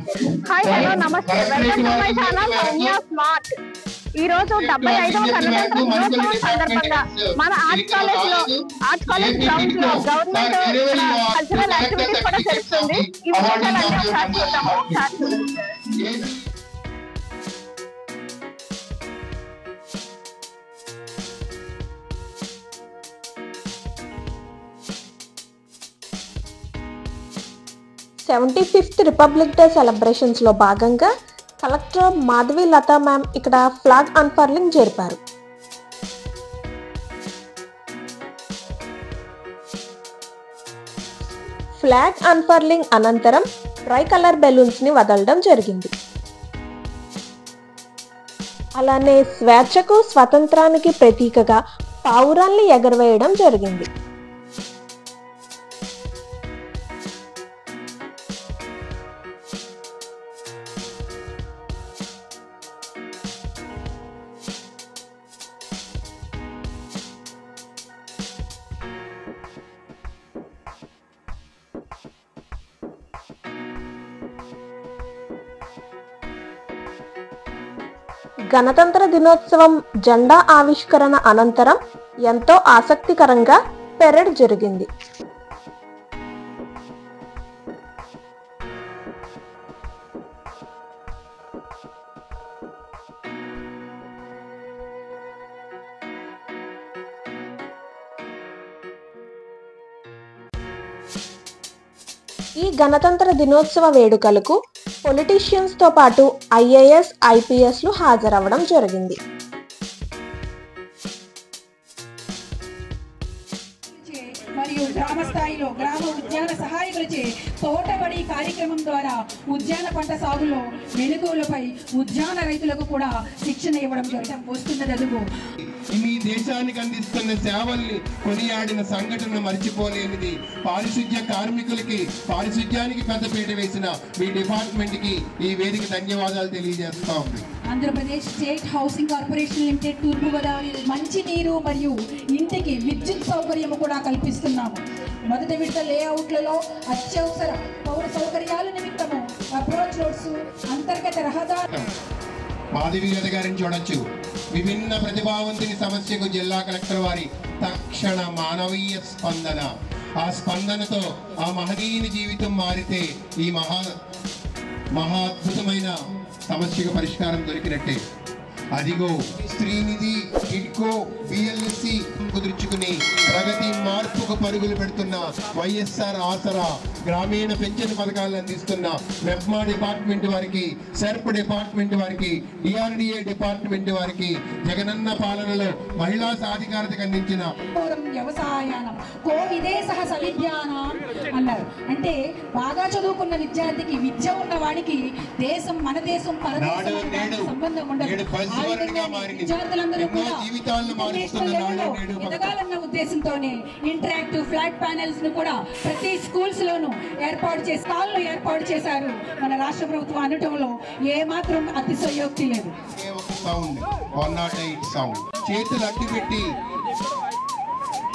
Hi hello నమస్తే welcome to my channel Soumya smart. ఈ రోజు 75వ గణతంత్ర దినోత్సవం సందర్భంగా మన ఆర్ట్స్ కాలేజ్ గ్రౌండ్స్ లో గవర్నమెంట్ కల్చరల్ యాక్టివిటీస్ కూడా జరుగుతుంది. ఈ విషయాలన్నీ ఒకసారి చూద్దాము. సెవెంటీ-ఫిఫ్త్ రిపబ్లిక్ డే సెలబ్రేషన్స్ లో భాగంగా కలెక్టర్ మాధవి లతా మ్యామ్ ఇక్కడ ఫ్లాగ్ అన్ఫర్లింగ్ జరిపారు. ఫ్లాగ్ అన్ఫర్లింగ్ అనంతరం ట్రై కలర్ బెలూన్స్ ని వదలడం జరిగింది. అలానే స్వేచ్ఛకు స్వతంత్రానికి ప్రతీకగా పావురాల్ని ఎగరవేయడం జరిగింది. గణతంత్ర దినోత్సవం జెండా ఆవిష్కరణ అనంతరం ఎంతో ఆసక్తికరంగా పెరేడ్ జరిగింది. ఈ గణతంత్ర దినోత్సవ వేడుకలకు పొలిటీషియన్స్ తో పాటు ఐఏఎస్, ఐపీఎస్లు హాజరవ్వడం జరిగింది. మరియు గ్రామ స్థాయిలో గ్రామ ఉద్యాన సహాయకులచే తోటబడి కార్యక్రమం ద్వారా ఉద్యాన పంట సాగులో మెలకువలపై ఉద్యాన రైతులకు కూడా శిక్షణ ఇవ్వడం వస్తున్నదలుగు. మీ దేశానికి అందిస్తున్న సేవల్ని కొనియాడిన సంఘటన మర్చిపోలేనిది. పారిశుద్ధ్య కార్మికులకి, పారిశుద్ధ్యానికి పెద్దపీట వేసిన మీ డిపార్ట్మెంట్ కి ఈ వేదిక ధన్యవాదాలు తెలియజేస్తా ఉంది. Andhra Pradesh state housing corporation limited తూర్పుగోదావరి మంచినీరు మరియు ఇంటికి విద్యుత్ సౌకర్యం కూడా కల్పిస్తున్నాము. మొదటి విడత లేఅవుట్లలో అత్యవసర పౌర సౌకర్యాల నిమిత్తము అప్రోచ్ రోడ్స్, అంతర్గత రహదారి. మాధవి లత గారిని చూడొచ్చు. విభిన్న ప్రతిభావంతుని సమస్యకు జిల్లా కలెక్టర్ వారి తక్షణ మానవీయ స్పందన. ఆ స్పందనతో ఆ మహనీయుని జీవితం మారితే ఈ మహాద్భుతమైన సమస్యకు పరిష్కారం దొరికినట్టే. అదిగో శ్రీనిధి, టిడ్కో, బిఎల్ఎస్సి కుదుర్చుకుని ప్రగతి మార్పుకు పరుగులు పెడుతున్న వైఎస్ఆర్ ఆసరా గ్రామీణ పెన్షన్ పథకాలను అందిస్తున్న మెప్మా డిపార్ట్మెంట్ వారికి, సెర్ప్ డిపార్ట్మెంట్ వారికి, డిఆర్డిఏ డిపార్ట్మెంట్ వారికి జగనన్న పాలనలో మహిళా సాధికారతకు అందించిన వ్యవసాయానం కో విదేశ సవిద్యానం అన్నారు. అంటే బాగా చదువుకున్న విద్యార్థికి, విద్య ఉన్న వాడికి దేశం, మన దేశం, పరదేశం సంబంధం ఉండదు. విద్యార్థులందరూ కూడా ఎదగాలన్న ఉద్దేశంతోనే ఇంటరాక్టివ్ ఫ్లాట్ ప్యానెల్స్ ను కూడా ప్రతి స్కూల్స్ లోనూ ఏర్పాటు చేశారు మన రాష్ట్ర ప్రభుత్వం అనటంలో ఏ మాత్రం అతిశయోక్తి లేదు. చేతులు అడ్డుపెట్టి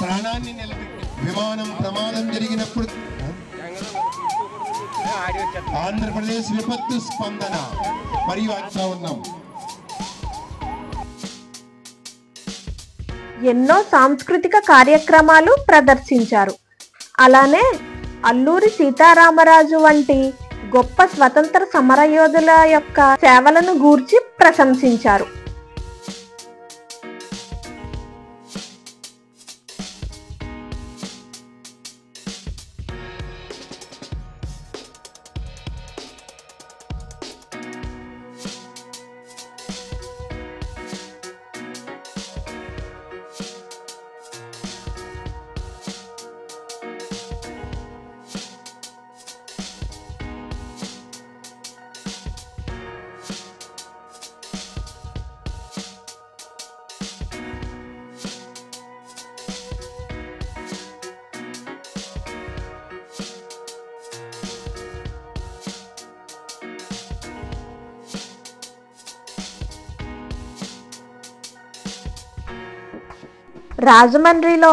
ప్రాణాన్ని నిలబెట్టి విమానం ప్రమాదం జరిగినప్పుడు ఆంధ్రప్రదేశ్ విపత్తు స్పందన మరియు అంటా ఉన్నాం. ఎన్నో సాంస్కృతిక కార్యక్రమాలు ప్రదర్శించారు. అలానే అల్లూరి సీతారామరాజు వంటి గొప్ప స్వతంత్ర సమరయోధుల యొక్క సేవలను గూర్చి ప్రశంసించారు. రాజమండ్రిలో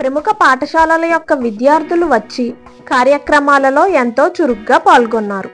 ప్రముఖ పాఠశాలల యొక్క విద్యార్థులు వచ్చి కార్యక్రమాలలో ఎంతో చురుగ్గా పాల్గొన్నారు.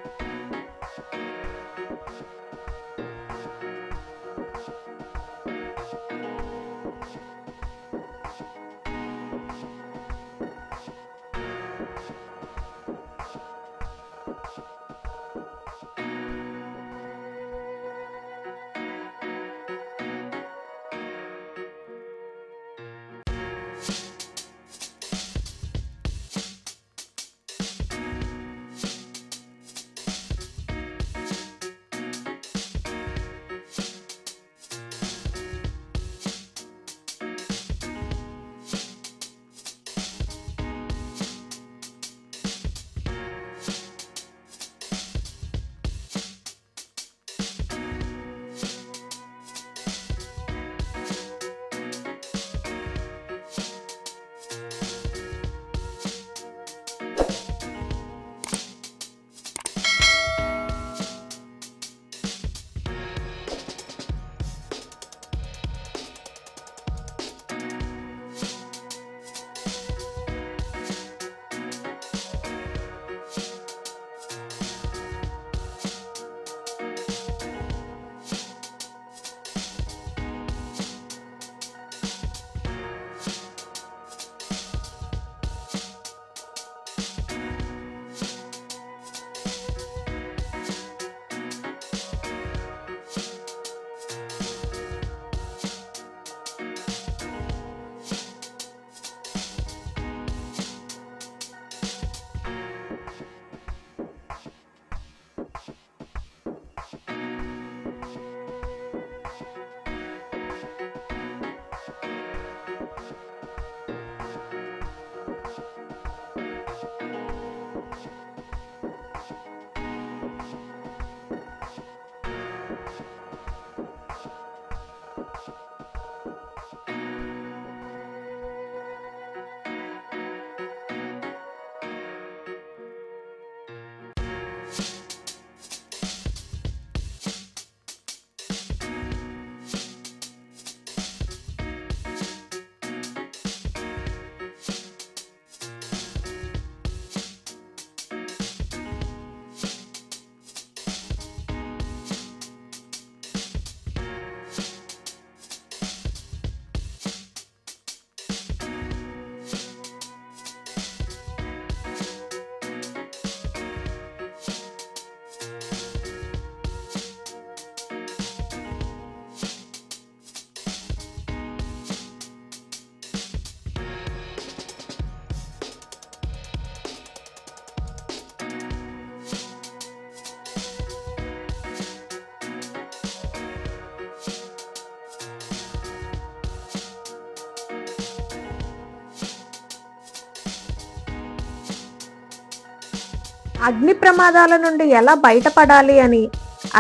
అగ్ని ప్రమాదాల నుండి ఎలా బయటపడాలి అని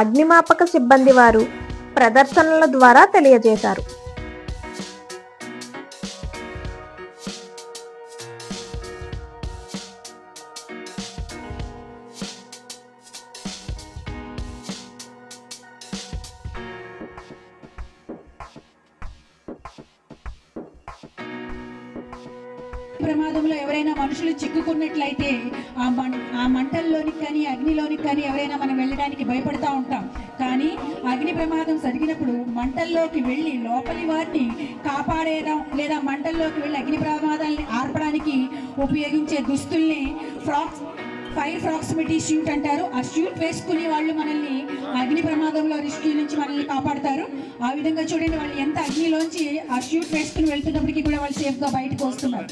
అగ్నిమాపక సిబ్బంది వారు ప్రదర్శనల ద్వారా తెలియజేశారు. ప్రమాదంలో ఎవరైనా మనుషులు చిక్కుకున్నట్లయితే ఆ మంటల్లోనికి కానీ అగ్నిలోనికి కానీ ఎవరైనా మనం వెళ్ళడానికి భయపడతా ఉంటాం. కానీ అగ్ని ప్రమాదం జరిగినప్పుడు మంటల్లోకి వెళ్ళి లోపలి వారిని కాపాడేయడం లేదా మంటల్లోకి వెళ్ళి అగ్ని ప్రమాదాలని ఆర్పడానికి ఉపయోగించే దుస్తుల్ని ఫైర్ ప్రాక్సిమిటీ షూట్ అంటారు. ఆ షూట్ వేసుకుని వాళ్ళు మనల్ని అగ్ని ప్రమాదంలో రెస్క్యూ నుంచి మనల్ని కాపాడతారు. ఆ విధంగా చూడండి, వాళ్ళు ఎంత అగ్నిలోంచి ఆ షూట్ వేసుకుని వెళ్తున్నప్పటికీ కూడా వాళ్ళు సేఫ్గా బయటకు వస్తున్నారు.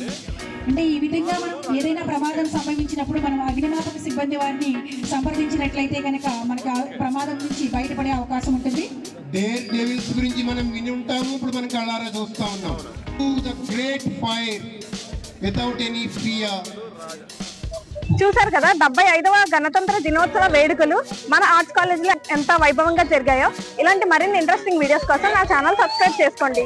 అంటే ఈ విధంగా మనం ఏదైనా ప్రమాదం సంభవించినప్పుడు మనం అగ్నిమాపక సిబ్బంది వారిని సంప్రదించినట్లయితే కనుక మనకు ఆ ప్రమాదం నుంచి బయటపడే అవకాశం ఉంటుంది. డేర్ డెవిల్స్ గురించి మనం విని ఉంటాము, ఇప్పుడు మనం కళ్ళారా చూస్తా ఉన్నాం. The great fire without any fear. చూసారు కదా 75వ గణతంత్ర దినోత్సవ వేడుకలు మన ఆర్ట్స్ కాలేజ్ లో ఎంత వైభవంగా జరిగాయో. ఇలాంటి మరిన్ని ఇంట్రెస్టింగ్ వీడియోస్ కోసం నా ఛానల్ సబ్స్క్రైబ్ చేసుకోండి.